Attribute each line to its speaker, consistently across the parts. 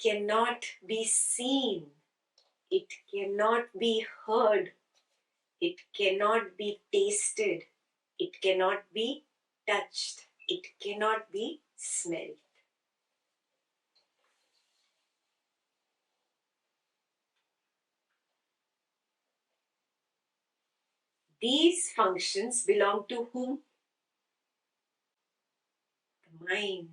Speaker 1: cannot be seen. It cannot be heard. It cannot be tasted. It cannot be touched. It cannot be smelled. These functions belong to whom? The mind.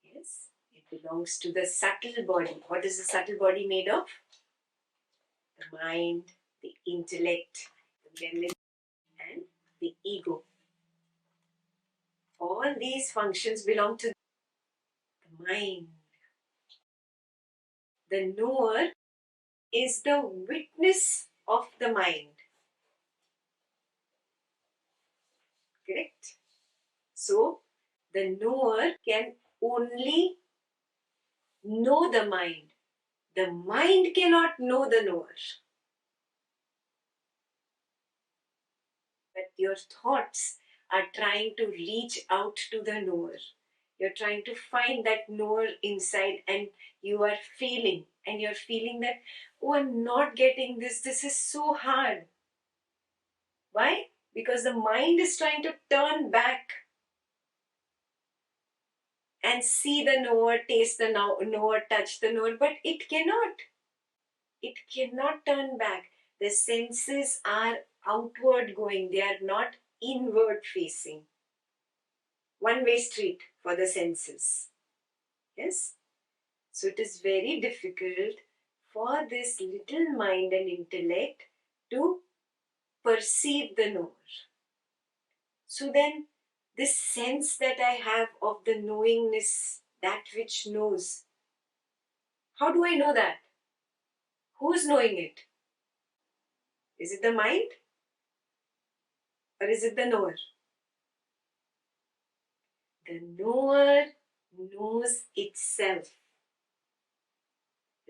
Speaker 1: Yes, it belongs to the subtle body. What is the subtle body made of? The mind, the intellect, the memory, and the ego. All these functions belong to the mind. The knower is the witness of the mind. Correct? So, the knower can only know the mind. The mind cannot know the knower. But your thoughts are trying to reach out to the knower. You're trying to find that knower inside, and you are feeling, and you're feeling that, oh, I'm not getting this. This is so hard. Why? Because the mind is trying to turn back and see the knower, taste the knower, touch the knower, but it cannot. It cannot turn back. The senses are outward going, they are not inward facing. One-way street for the senses. Yes? So it is very difficult for this little mind and intellect to perceive the knower. So then, this sense that I have of the knowingness, that which knows, how do I know that? Who's knowing it? Is it the mind? Or is it the knower? The knower knows itself.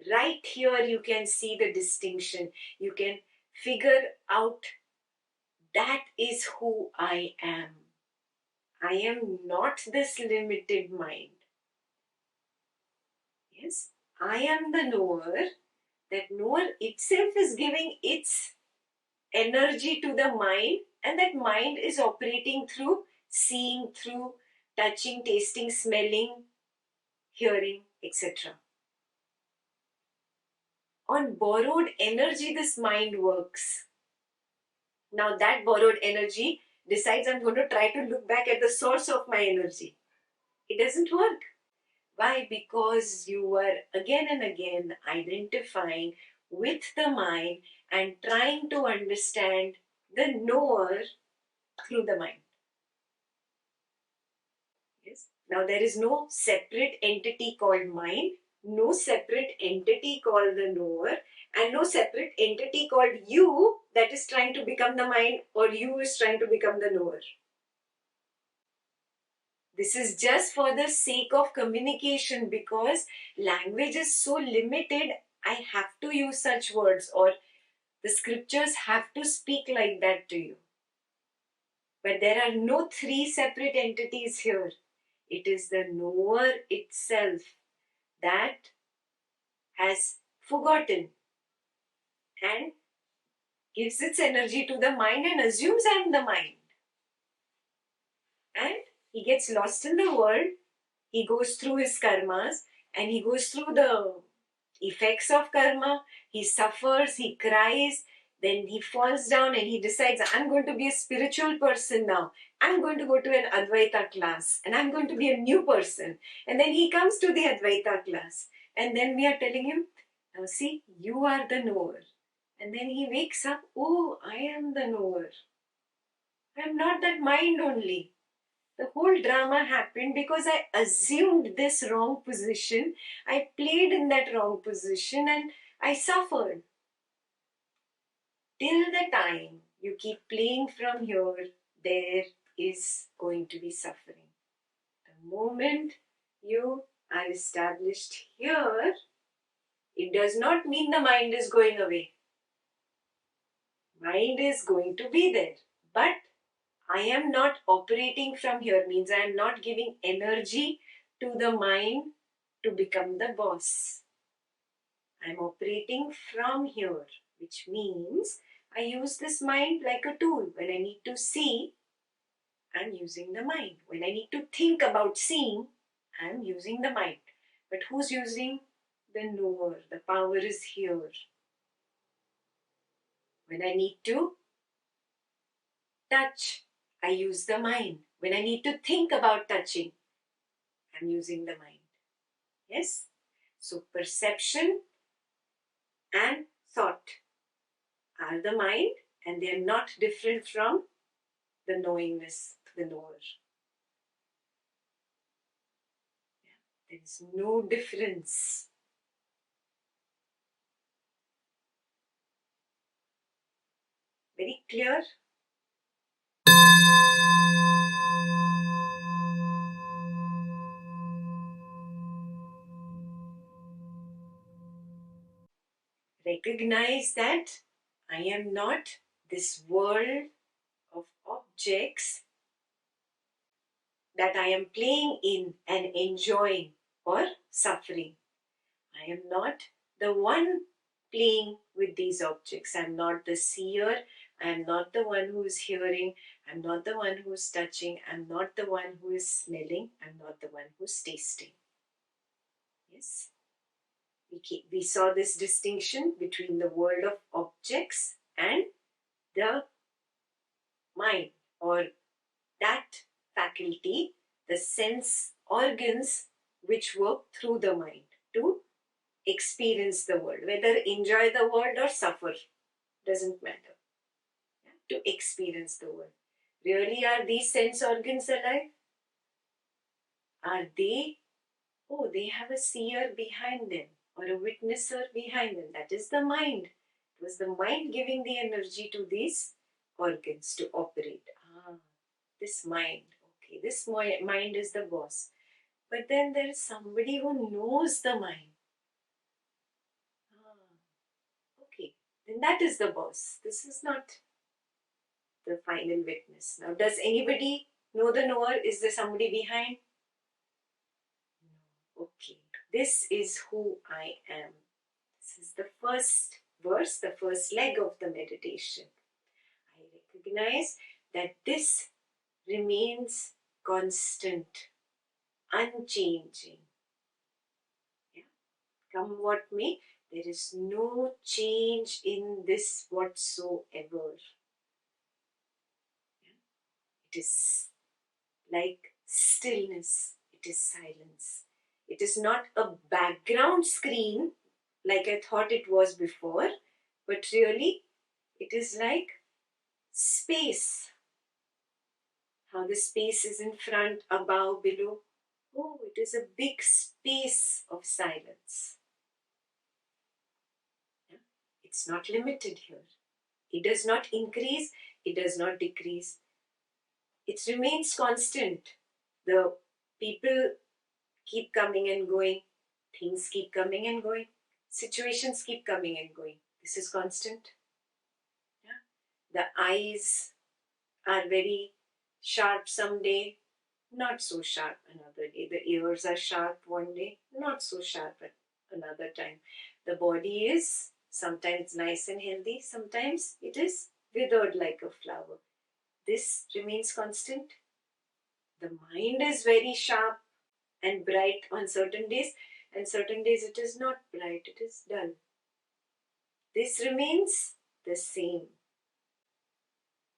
Speaker 1: Right here you can see the distinction. You can figure out that is who I am. I am not this limited mind. Yes, I am the knower. That knower itself is giving its energy to the mind, and that mind is operating through seeing, through touching, tasting, smelling, hearing, etc. On borrowed energy, this mind works. Now that borrowed energy decides I'm going to try to look back at the source of my energy. It doesn't work. Why? Because you are again and again identifying with the mind and trying to understand the knower through the mind. Yes. Now there is no separate entity called mind, no separate entity called the knower, and no separate entity called you that is trying to become the mind or you is trying to become the knower. This is just for the sake of communication, because language is so limited. I have to use such words, or the scriptures have to speak like that to you. But there are no three separate entities here. It is the knower itself that has forgotten and gives its energy to the mind and assumes I am the mind. And he gets lost in the world. He goes through his karmas and he goes through the effects of karma. He suffers, he cries, then he falls down and he decides, I'm going to be a spiritual person now. I'm going to go to an Advaita class and I'm going to be a new person. And then he comes to the Advaita class and then we are telling him, now see, you are the knower. And then he wakes up, oh, I am the knower. I am not that mind only. The whole drama happened because I assumed this wrong position. I played in that wrong position and I suffered. Till the time you keep playing from here, there is going to be suffering. The moment you are established here, it does not mean the mind is going away. Mind is going to be there. But I am not operating from here, means I am not giving energy to the mind to become the boss. I'm operating from here, which means I use this mind like a tool. When I need to see, I'm using the mind. When I need to think about seeing, I'm using the mind. But who's using? The knower. The power is here. When I need to touch, I use the mind. When I need to think about touching, I'm using the mind. Yes? So perception and thought are the mind, and they are not different from the knowingness, the knower. There is no difference. Very clear? Recognize that I am not this world of objects that I am playing in and enjoying or suffering. I am not the one playing with these objects. I am not the seer. I am not the one who is hearing. I am not the one who is touching. I am not the one who is smelling. I am not the one who is tasting. Yes? We saw this distinction between the world of objects and the mind, or that faculty, the sense organs which work through the mind to experience the world, whether enjoy the world or suffer, doesn't matter. To experience the world. Really, are these sense organs alive? Are they? Oh, they have a seer behind them or a witnesser behind them. That is the mind. It was the mind giving the energy to these organs to operate. This mind. Okay, this mind is the boss. But then there is somebody who knows the mind. Okay, then that is the boss. This is not the final witness. Now, does anybody know the knower? Is there somebody behind? No. Okay, this is who I am. This is the first verse, the first leg of the meditation. I recognize that this remains constant, unchanging. Yeah? Come what may, there is no change in this whatsoever. It is like stillness, it is silence. It is not a background screen like I thought it was before, but really it is like space. How the space is in front, above, below. Oh, it is a big space of silence. Yeah? It's not limited here. It does not increase, it does not decrease. It remains constant. The people keep coming and going. Things keep coming and going. Situations keep coming and going. This is constant. Yeah? The eyes are very sharp someday, not so sharp another day. The ears are sharp one day, not so sharp at another time. The body is sometimes nice and healthy, sometimes it is withered like a flower. This remains constant. The mind is very sharp and bright on certain days, and certain days it is not bright, it is dull. This remains the same.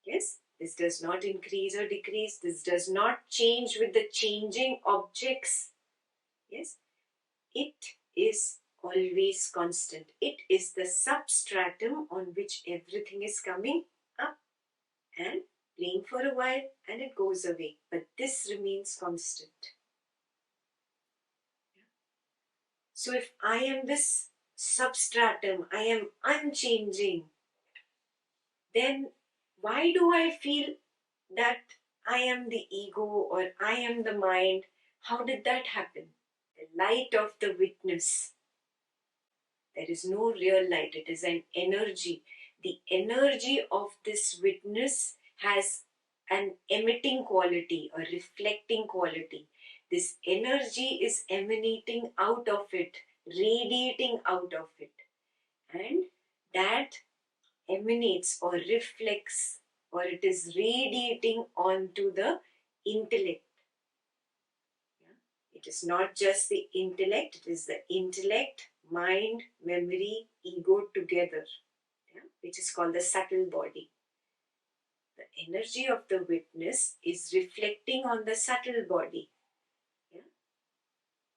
Speaker 1: Yes, this does not increase or decrease. This does not change with the changing objects. Yes, it is always constant. It is the substratum on which everything is coming up and playing for a while and it goes away. But this remains constant. So if I am this substratum, I am unchanging, then why do I feel that I am the ego or I am the mind? How did that happen? The light of the witness. There is no real light, it is an energy. The energy of this witness has an emitting quality, a reflecting quality. This energy is emanating out of it, radiating out of it. And that emanates or reflects, or it is radiating onto the intellect. It is not just the intellect, it is the intellect, mind, memory, ego together, which is called the subtle body. The energy of the witness is reflecting on the subtle body.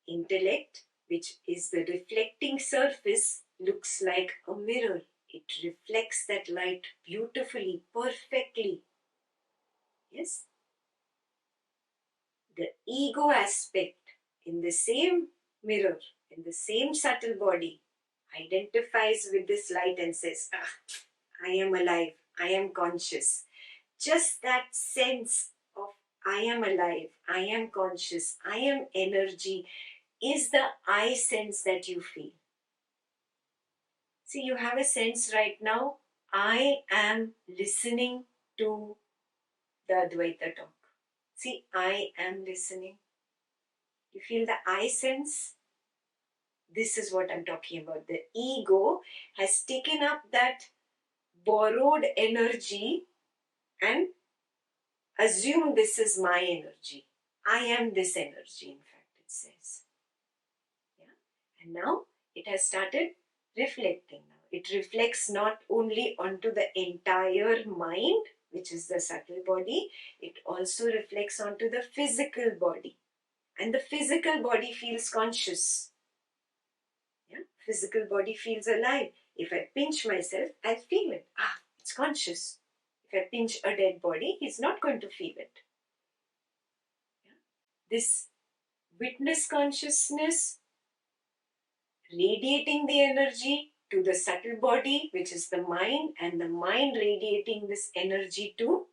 Speaker 1: Intellect, which is the reflecting surface, looks like a mirror. It reflects that light beautifully, perfectly. Yes? The ego aspect in the same mirror, in the same subtle body, identifies with this light and says, I am alive, I am conscious. Just that sense of I am alive, I am conscious, I am energy is the I sense that you feel. See, you have a sense right now, I am listening to the Advaita talk. See, I am listening. You feel the I sense? This is what I'm talking about. The ego has taken up that borrowed energy and assumed this is my energy. I am this energy, in fact, it says. And now it has started reflecting. Now it reflects not only onto the entire mind, which is the subtle body, it also reflects onto the physical body. And the physical body feels conscious. Physical body feels alive. If I pinch myself, I'll feel it. It's conscious. If I pinch a dead body, he's not going to feel it. This witness consciousness radiating the energy to the subtle body, which is the mind, and the mind radiating this energy to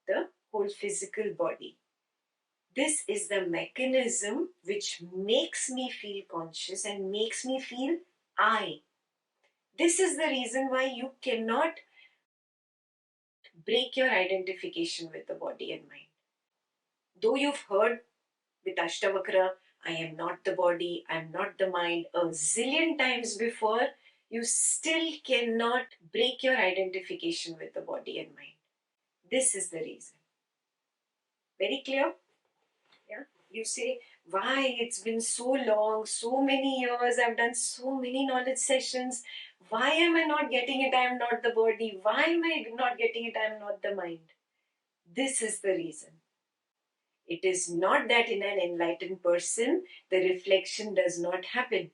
Speaker 1: the whole physical body. This is the mechanism which makes me feel conscious and makes me feel I. This is the reason why you cannot break your identification with the body and mind. Though you've heard with Ashtavakra, I am not the body, I am not the mind, a zillion times before, you still cannot break your identification with the body and mind. This is the reason. Very clear? Yeah. You say, why it's been so long, so many years, I've done so many knowledge sessions. Why am I not getting it? I am not the body. Why am I not getting it? I am not the mind. This is the reason. It is not that in an enlightened person, the reflection does not happen.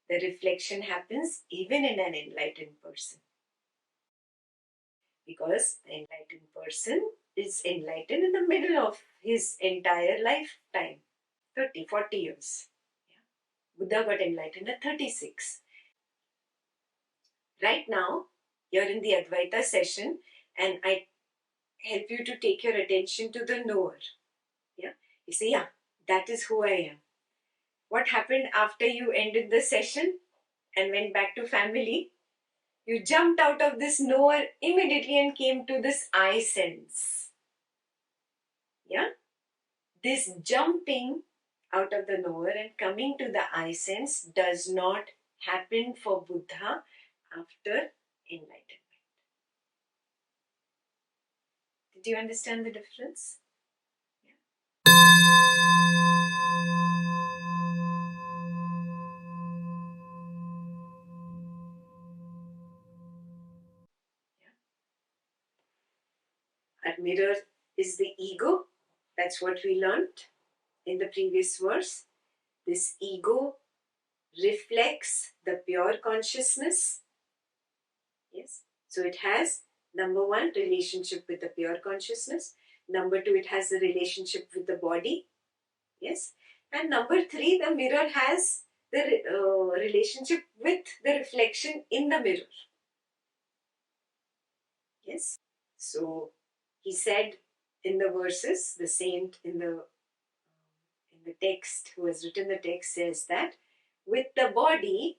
Speaker 1: The reflection happens even in an enlightened person. Because the enlightened person is enlightened in the middle of his entire lifetime, 30, 40 years. Buddha got enlightened at 36. Right now, you're in the Advaita session and I help you to take your attention to the knower. You say, that is who I am. What happened after you ended the session and went back to family? You jumped out of this knower immediately and came to this I sense. This jumping out of the knower and coming to the I sense does not happen for Buddha after enlightenment. Did you understand the difference? Our mirror is the ego. That's what we learnt in the previous verse. This ego reflects the pure consciousness. Yes. So it has, number one, relationship with the pure consciousness. Number two, it has the relationship with the body. Yes. And number three, the mirror has the relationship with the reflection in the mirror. Yes. So he said in the verses, the saint in the text, who has written the text, says that with the body,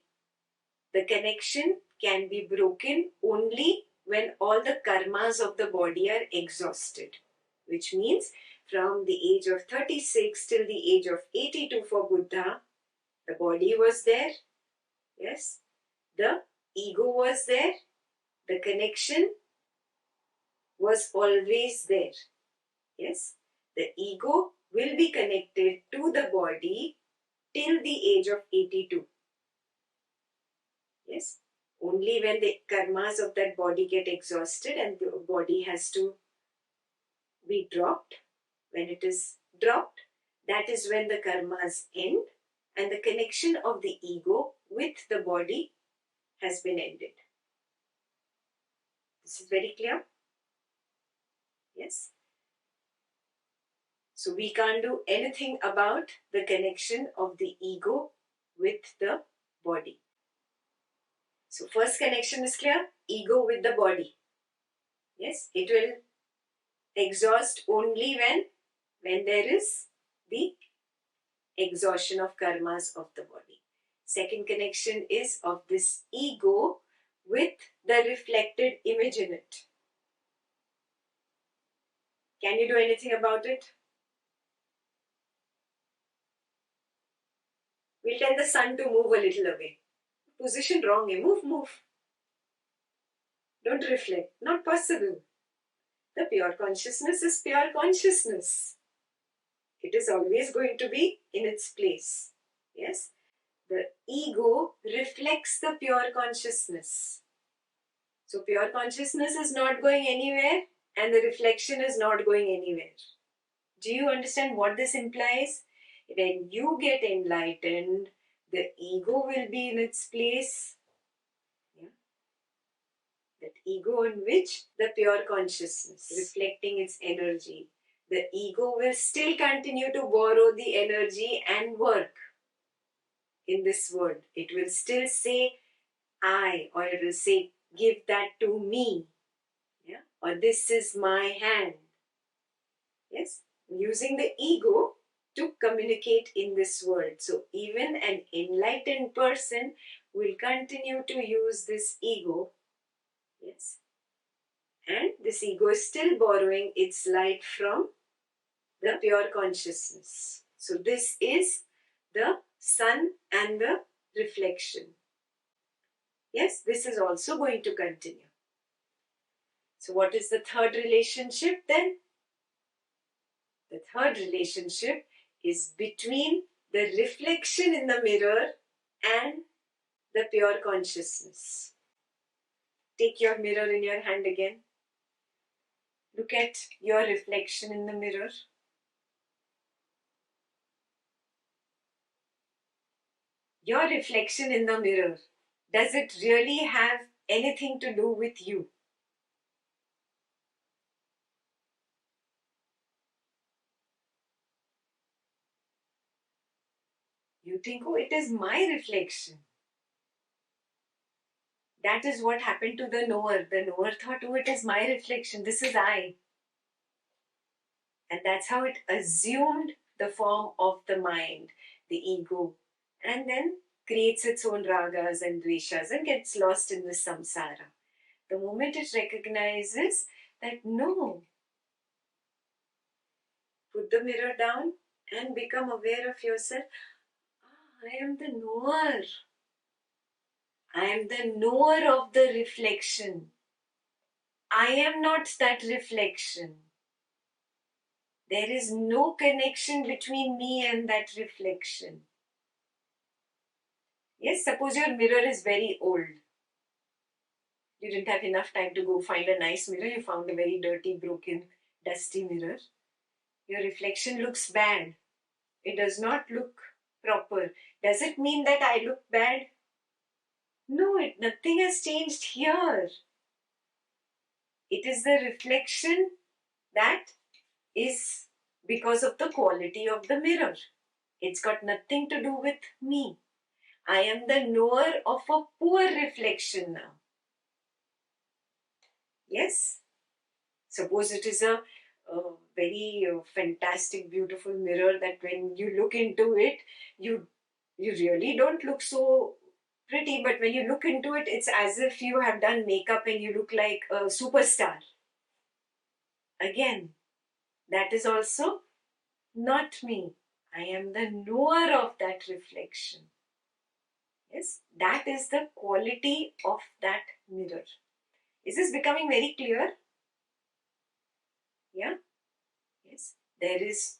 Speaker 1: the connection can be broken only when all the karmas of the body are exhausted. Which means from the age of 36 till the age of 82 for Buddha, the body was there. Yes. The ego was there. The connection was always there. Yes. The ego will be connected to the body till the age of 82. Yes. Only when the karmas of that body get exhausted and the body has to be dropped, when it is dropped, that is when the karmas end and the connection of the ego with the body has been ended. This is very clear? Yes. So we can't do anything about the connection of the ego with the body. So first connection is clear, ego with the body. Yes, it will exhaust only when there is the exhaustion of karmas of the body. Second connection is of this ego with the reflected image in it. Can you do anything about it? We'll tell the sun to move a little away. Position wrong, eh? Move. Don't reflect. Not possible. The pure consciousness is pure consciousness. It is always going to be in its place. Yes? The ego reflects the pure consciousness. So pure consciousness is not going anywhere and the reflection is not going anywhere. Do you understand what this implies? When you get enlightened, the ego will be in its place. Yeah? That ego in which the pure consciousness reflecting its energy. The ego will still continue to borrow the energy and work in this world. It will still say I, or it will say give that to me. Yeah? Or this is my hand. Yes? Using the ego to communicate in this world. So even an enlightened person will continue to use this ego. Yes. And this ego is still borrowing its light from the pure consciousness. So this is the sun and the reflection. Yes, this is also going to continue. So what is the third relationship then? The third relationship is between the reflection in the mirror and the pure consciousness. Take your mirror in your hand again. Look at your reflection in the mirror. Your reflection in the mirror, does it really have anything to do with you? You think, oh, it is my reflection. That is what happened to the knower. The knower thought, oh, it is my reflection. This is I. And that's how it assumed the form of the mind, the ego, and then creates its own ragas and dveshas and gets lost in the samsara. The moment it recognizes that no, put the mirror down and become aware of yourself. I am the knower. I am the knower of the reflection. I am not that reflection. There is no connection between me and that reflection. Yes, suppose your mirror is very old. You didn't have enough time to go find a nice mirror. You found a very dirty, broken, dusty mirror. Your reflection looks bad. It does not look proper. Does it mean that I look bad? No, nothing has changed here. It is the reflection that is because of the quality of the mirror. It's got nothing to do with me. I am the knower of a poor reflection now. Yes? Suppose it is a very fantastic, beautiful mirror that when you look into it, you really don't look so pretty, but when you look into it, it's as if you have done makeup and you look like a superstar. Again, That is also not me. I am the knower of that reflection. Yes, that is the quality of that mirror. Is this becoming very clear? Yeah? Yes. There is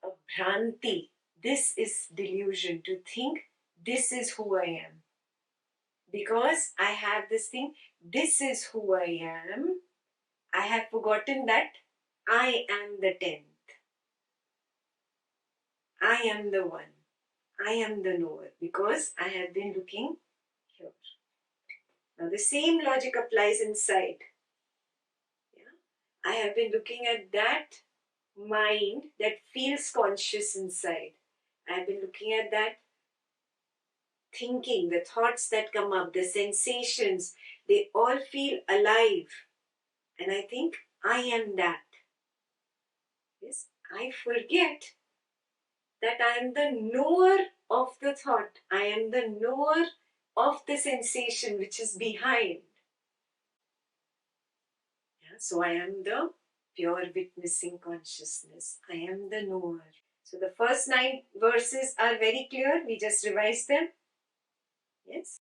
Speaker 1: a bhranti. This is delusion, to think this is who I am. Because I have this thing, this is who I am, I have forgotten that I am the 10th. I am the one. I am the knower because I have been looking here. Now the same logic applies inside. Yeah? I have been looking at that mind that feels conscious inside. I have been looking at that thinking, the thoughts that come up, the sensations, they all feel alive. And I think I am that. Yes, I forget that I am the knower of the thought. I am the knower of the sensation which is behind. Yeah, so I am the pure witnessing consciousness. I am the knower. So the first 9 verses are very clear. We just revised them. Yes.